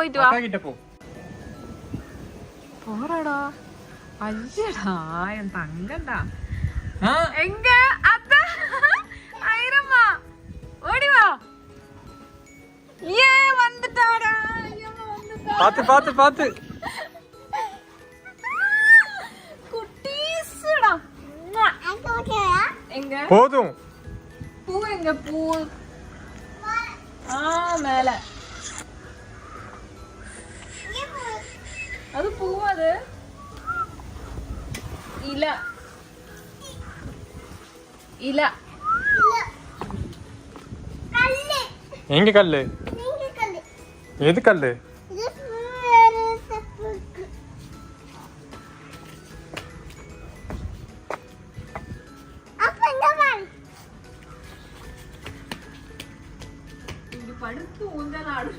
போயிட்டு வா போறடா. ஐயடா என் தங்கடா. எங்க அத்த ஐரம்மா ஓடி வா. ஏ வந்துட்டாடா. ஐயம்மா வந்துட்டா. பாத்து பாத்து பாத்து. குட்டீஸ்டா. எங்க போதும். பூ எங்க பூ? மேல அது பூ. அது இல இல. எங்க கல்லு? எது கல்லு? இங்க படுத்து ஊஞ்சல் ஆடு.